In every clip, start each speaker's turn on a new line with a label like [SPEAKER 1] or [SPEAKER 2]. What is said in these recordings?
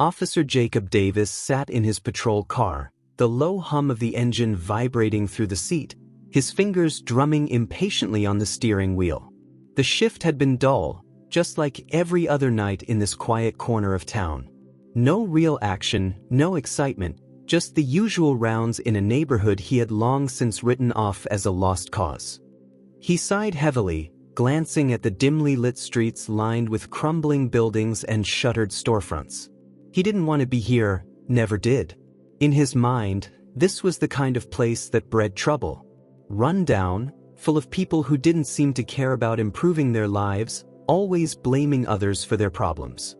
[SPEAKER 1] Officer Jacob Davis sat in his patrol car, the low hum of the engine vibrating through the seat, his fingers drumming impatiently on the steering wheel. The shift had been dull, just like every other night in this quiet corner of town. No real action, no excitement, just the usual rounds in a neighborhood he had long since written off as a lost cause. He sighed heavily, glancing at the dimly lit streets lined with crumbling buildings and shuttered storefronts. He didn't want to be here, never did. In his mind, this was the kind of place that bred trouble. Run down, full of people who didn't seem to care about improving their lives, always blaming others for their problems.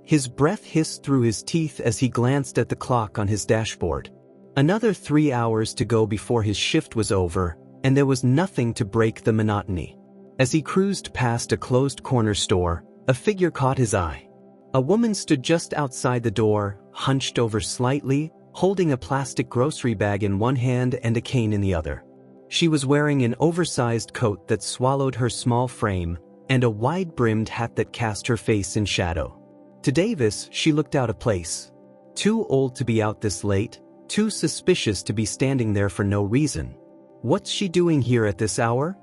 [SPEAKER 1] His breath hissed through his teeth as he glanced at the clock on his dashboard. Another 3 hours to go before his shift was over, and there was nothing to break the monotony. As he cruised past a closed corner store, a figure caught his eye. A woman stood just outside the door, hunched over slightly, holding a plastic grocery bag in one hand and a cane in the other. She was wearing an oversized coat that swallowed her small frame, and a wide-brimmed hat that cast her face in shadow. To Davis, she looked out of place. Too old to be out this late, too suspicious to be standing there for no reason. What's she doing here at this hour?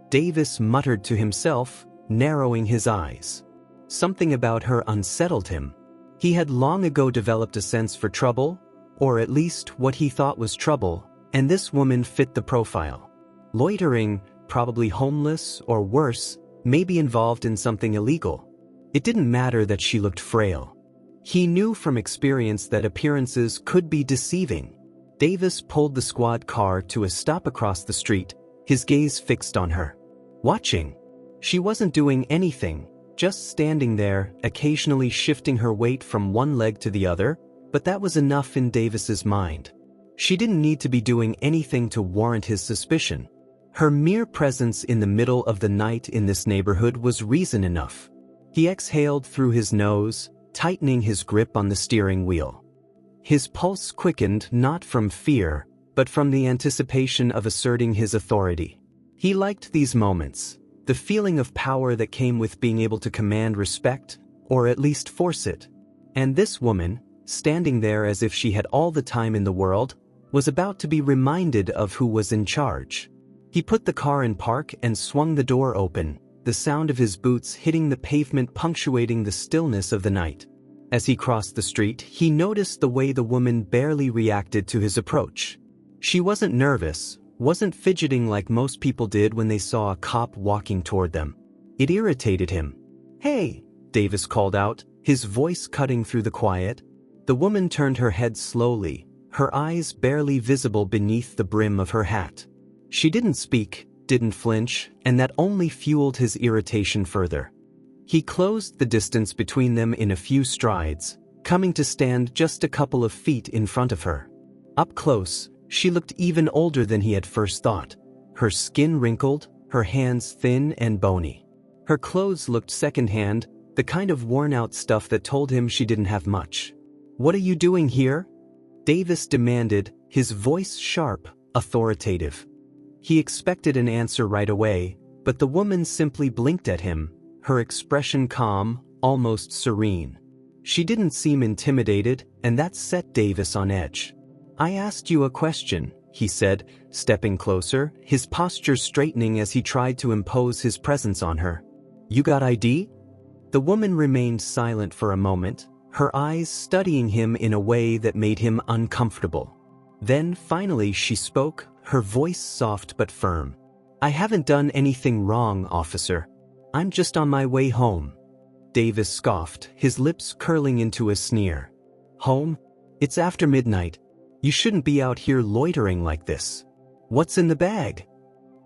[SPEAKER 1] Davis muttered to himself, narrowing his eyes. Something about her unsettled him. He had long ago developed a sense for trouble, or at least what he thought was trouble, and this woman fit the profile. Loitering, probably homeless, or worse, maybe involved in something illegal. It didn't matter that she looked frail. He knew from experience that appearances could be deceiving. Davis pulled the squad car to a stop across the street, his gaze fixed on her. Watching. She wasn't doing anything, just standing there, occasionally shifting her weight from one leg to the other, but that was enough in Davis's mind. She didn't need to be doing anything to warrant his suspicion. Her mere presence in the middle of the night in this neighborhood was reason enough. He exhaled through his nose, tightening his grip on the steering wheel. His pulse quickened not from fear, but from the anticipation of asserting his authority. He liked these moments, the feeling of power that came with being able to command respect, or at least force it. And this woman, standing there as if she had all the time in the world, was about to be reminded of who was in charge. He put the car in park and swung the door open, the sound of his boots hitting the pavement punctuating the stillness of the night. As he crossed the street, he noticed the way the woman barely reacted to his approach. She wasn't nervous, wasn't fidgeting like most people did when they saw a cop walking toward them. It irritated him. "Hey," Davis called out, his voice cutting through the quiet. The woman turned her head slowly, her eyes barely visible beneath the brim of her hat. She didn't speak, didn't flinch, and that only fueled his irritation further. He closed the distance between them in a few strides, coming to stand just a couple of feet in front of her. Up close, she looked even older than he had first thought. Her skin wrinkled, her hands thin and bony. Her clothes looked secondhand, the kind of worn-out stuff that told him she didn't have much. "What are you doing here?" Davis demanded, his voice sharp, authoritative. He expected an answer right away, but the woman simply blinked at him, her expression calm, almost serene. She didn't seem intimidated, and that set Davis on edge. "I asked you a question," he said, stepping closer, his posture straightening as he tried to impose his presence on her. "You got ID?" The woman remained silent for a moment, her eyes studying him in a way that made him uncomfortable. Then finally she spoke, her voice soft but firm. "I haven't done anything wrong, officer. I'm just on my way home." Davis scoffed, his lips curling into a sneer. "Home? It's after midnight. You shouldn't be out here loitering like this. What's in the bag?"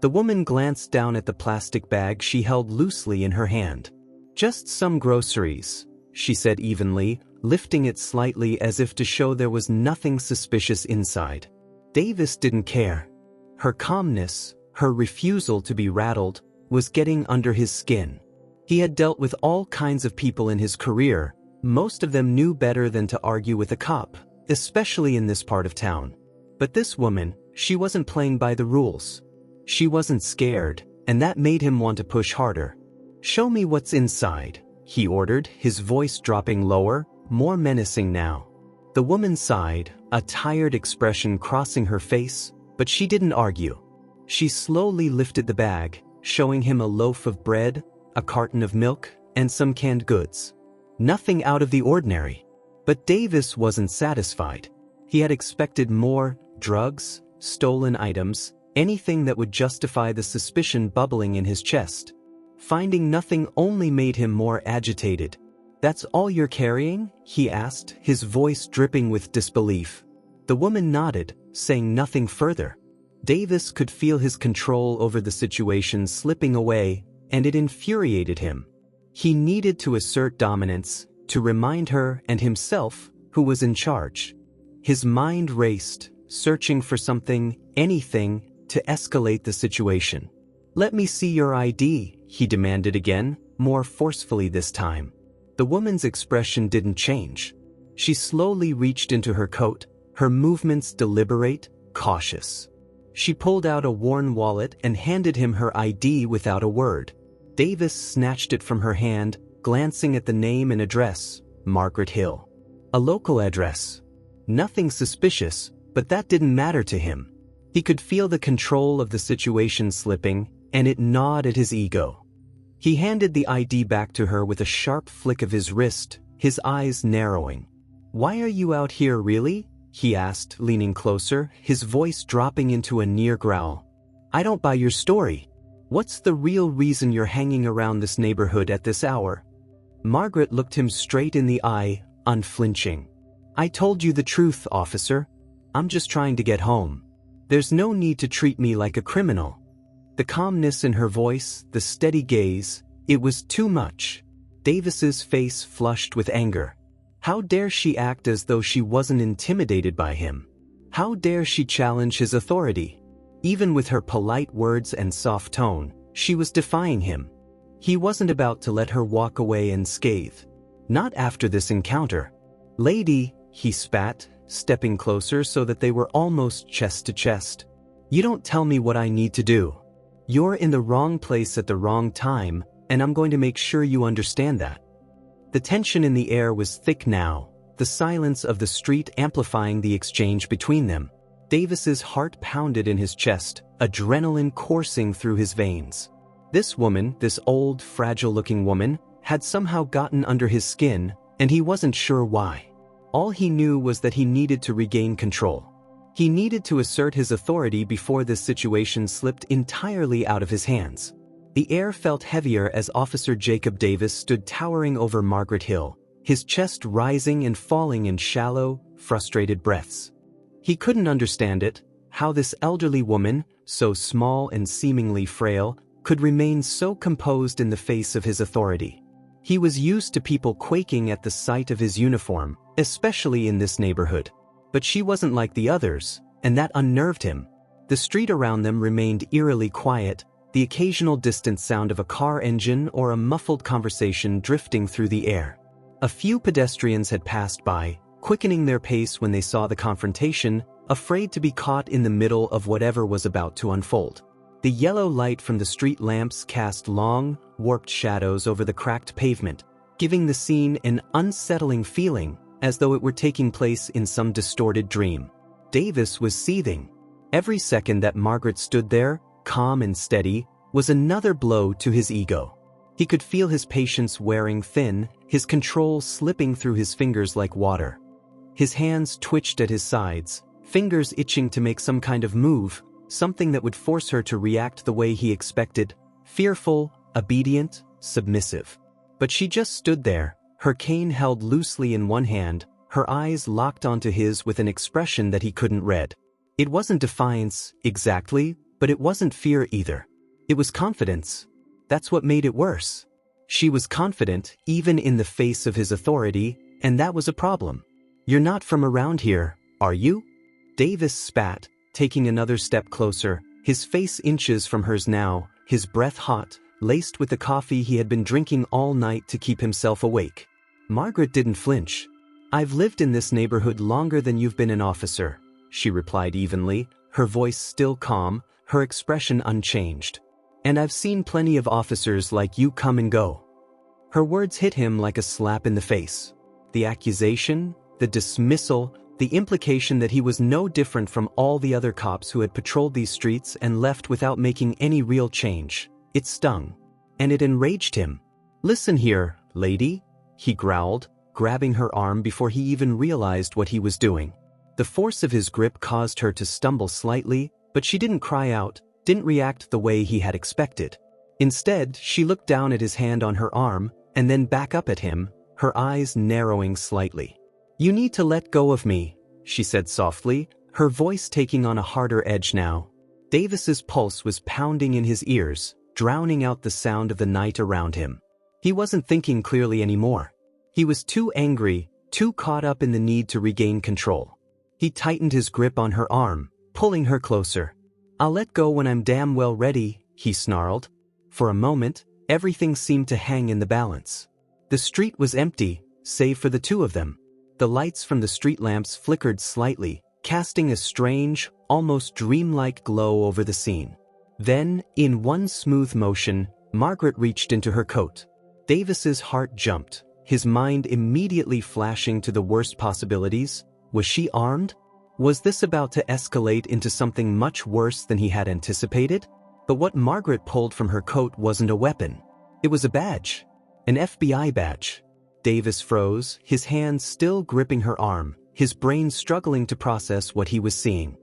[SPEAKER 1] The woman glanced down at the plastic bag she held loosely in her hand. "Just some groceries," she said evenly, lifting it slightly as if to show there was nothing suspicious inside. Davis didn't care. Her calmness, her refusal to be rattled, was getting under his skin. He had dealt with all kinds of people in his career, most of them knew better than to argue with a cop, especially in this part of town. But this woman, she wasn't playing by the rules. She wasn't scared, and that made him want to push harder. "Show me what's inside," he ordered, his voice dropping lower, more menacing now. The woman sighed, a tired expression crossing her face, but she didn't argue. She slowly lifted the bag, showing him a loaf of bread, a carton of milk, and some canned goods. Nothing out of the ordinary. But Davis wasn't satisfied. He had expected more: drugs, stolen items, anything that would justify the suspicion bubbling in his chest. Finding nothing only made him more agitated. "That's all you're carrying?" he asked, his voice dripping with disbelief. The woman nodded, saying nothing further. Davis could feel his control over the situation slipping away, and it infuriated him. He needed to assert dominance, to remind her and himself who was in charge. His mind raced, searching for something, anything, to escalate the situation. "Let me see your ID," he demanded again, more forcefully this time. The woman's expression didn't change. She slowly reached into her coat, her movements deliberate, cautious. She pulled out a worn wallet and handed him her ID without a word. Davis snatched it from her hand, glancing at the name and address: Margaret Hill. A local address. Nothing suspicious, but that didn't matter to him. He could feel the control of the situation slipping, and it gnawed at his ego. He handed the ID back to her with a sharp flick of his wrist, his eyes narrowing. "Why are you out here, really?" he asked, leaning closer, his voice dropping into a near growl. "I don't buy your story. What's the real reason you're hanging around this neighborhood at this hour?" Margaret looked him straight in the eye, unflinching. "I told you the truth, officer. I'm just trying to get home. There's no need to treat me like a criminal." The calmness in her voice, the steady gaze, it was too much. Davis's face flushed with anger. How dare she act as though she wasn't intimidated by him? How dare she challenge his authority? Even with her polite words and soft tone, she was defying him. He wasn't about to let her walk away unscathed. Not after this encounter. "Lady," he spat, stepping closer so that they were almost chest to chest. "You don't tell me what I need to do. You're in the wrong place at the wrong time, and I'm going to make sure you understand that." The tension in the air was thick now, the silence of the street amplifying the exchange between them. Davis's heart pounded in his chest, adrenaline coursing through his veins. This woman, this old, fragile-looking woman, had somehow gotten under his skin, and he wasn't sure why. All he knew was that he needed to regain control. He needed to assert his authority before this situation slipped entirely out of his hands. The air felt heavier as Officer Jacob Davis stood towering over Margaret Hill, his chest rising and falling in shallow, frustrated breaths. He couldn't understand it, how this elderly woman, so small and seemingly frail, could remain so composed in the face of his authority. He was used to people quaking at the sight of his uniform, especially in this neighborhood. But she wasn't like the others, and that unnerved him. The street around them remained eerily quiet, the occasional distant sound of a car engine or a muffled conversation drifting through the air. A few pedestrians had passed by, quickening their pace when they saw the confrontation, afraid to be caught in the middle of whatever was about to unfold. The yellow light from the street lamps cast long, warped shadows over the cracked pavement, giving the scene an unsettling feeling, as though it were taking place in some distorted dream. Davis was seething. Every second that Margaret stood there, calm and steady, was another blow to his ego. He could feel his patience wearing thin, his control slipping through his fingers like water. His hands twitched at his sides, fingers itching to make some kind of move, something that would force her to react the way he expected, fearful, obedient, submissive. But she just stood there, her cane held loosely in one hand, her eyes locked onto his with an expression that he couldn't read. It wasn't defiance, exactly, but it wasn't fear either. It was confidence. That's what made it worse. She was confident, even in the face of his authority, and that was a problem. "You're not from around here, are you?" Davis spat, taking another step closer, his face inches from hers now, his breath hot, laced with the coffee he had been drinking all night to keep himself awake. Margaret didn't flinch. "I've lived in this neighborhood longer than you've been an officer," she replied evenly, her voice still calm, her expression unchanged. "And I've seen plenty of officers like you come and go." Her words hit him like a slap in the face. The accusation, the dismissal, the implication that he was no different from all the other cops who had patrolled these streets and left without making any real change. It stung. And it enraged him. "Listen here, lady," he growled, grabbing her arm before he even realized what he was doing. The force of his grip caused her to stumble slightly, but she didn't cry out, didn't react the way he had expected. Instead, she looked down at his hand on her arm, and then back up at him, her eyes narrowing slightly. "You need to let go of me," she said softly, her voice taking on a harder edge now. Davis's pulse was pounding in his ears, drowning out the sound of the night around him. He wasn't thinking clearly anymore. He was too angry, too caught up in the need to regain control. He tightened his grip on her arm, pulling her closer. "I'll let go when I'm damn well ready," he snarled. For a moment, everything seemed to hang in the balance. The street was empty, save for the two of them. The lights from the street lamps flickered slightly, casting a strange, almost dreamlike glow over the scene. Then, in one smooth motion, Margaret reached into her coat. Davis's heart jumped, his mind immediately flashing to the worst possibilities. Was she armed? Was this about to escalate into something much worse than he had anticipated? But what Margaret pulled from her coat wasn't a weapon. It was a badge. An FBI badge. Davis froze, his hands still gripping her arm, his brain struggling to process what he was seeing.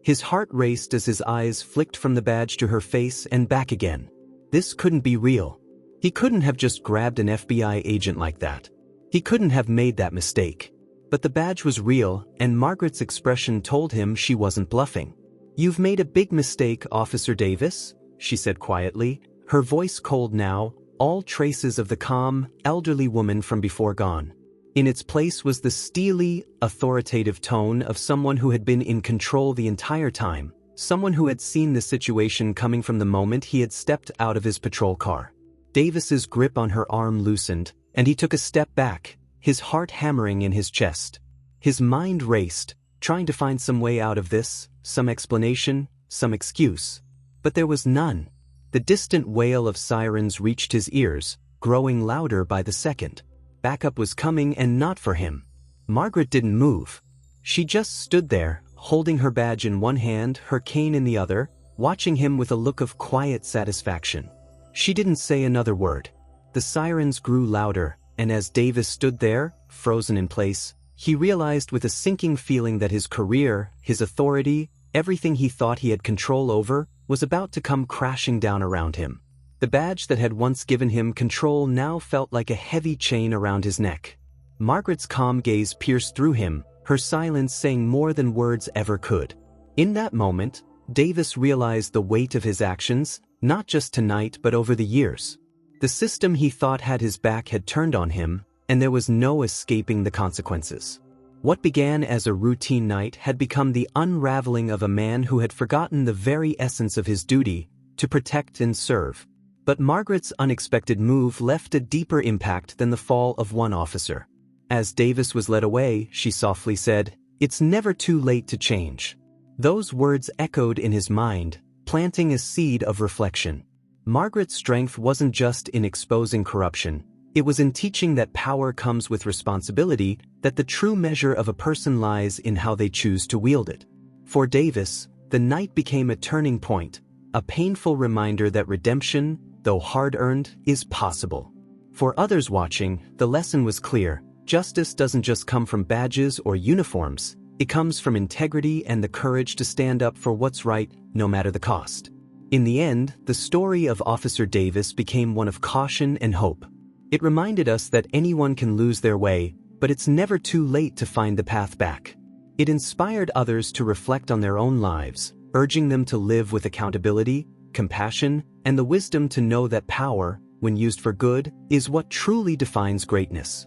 [SPEAKER 1] His heart raced as his eyes flicked from the badge to her face and back again. This couldn't be real. He couldn't have just grabbed an FBI agent like that. He couldn't have made that mistake. But the badge was real, and Margaret's expression told him she wasn't bluffing. "You've made a big mistake, Officer Davis," she said quietly, her voice cold now, all traces of the calm, elderly woman from before gone. In its place was the steely, authoritative tone of someone who had been in control the entire time, someone who had seen the situation coming from the moment he had stepped out of his patrol car. Davis's grip on her arm loosened, and he took a step back, his heart hammering in his chest. His mind raced, trying to find some way out of this, some explanation, some excuse. But there was none. The distant wail of sirens reached his ears, growing louder by the second. Backup was coming, and not for him. Margaret didn't move. She just stood there, holding her badge in one hand, her cane in the other, watching him with a look of quiet satisfaction. She didn't say another word. The sirens grew louder, and as Davis stood there, frozen in place, he realized with a sinking feeling that his career, his authority, everything he thought he had control over, was about to come crashing down around him. The badge that had once given him control now felt like a heavy chain around his neck. Margaret's calm gaze pierced through him, her silence saying more than words ever could. In that moment, Davis realized the weight of his actions, not just tonight but over the years. The system he thought had his back had turned on him, and there was no escaping the consequences. What began as a routine night had become the unraveling of a man who had forgotten the very essence of his duty, to protect and serve. But Margaret's unexpected move left a deeper impact than the fall of one officer. As Davis was led away, she softly said, "It's never too late to change." Those words echoed in his mind, planting a seed of reflection. Margaret's strength wasn't just in exposing corruption. It was in teaching that power comes with responsibility, that the true measure of a person lies in how they choose to wield it. For Davis, the night became a turning point, a painful reminder that redemption, though hard-earned, is possible. For others watching, the lesson was clear. Justice doesn't just come from badges or uniforms. It comes from integrity and the courage to stand up for what's right, no matter the cost. In the end, the story of Officer Davis became one of caution and hope. It reminded us that anyone can lose their way, but it's never too late to find the path back. It inspired others to reflect on their own lives, urging them to live with accountability, compassion, and the wisdom to know that power, when used for good, is what truly defines greatness.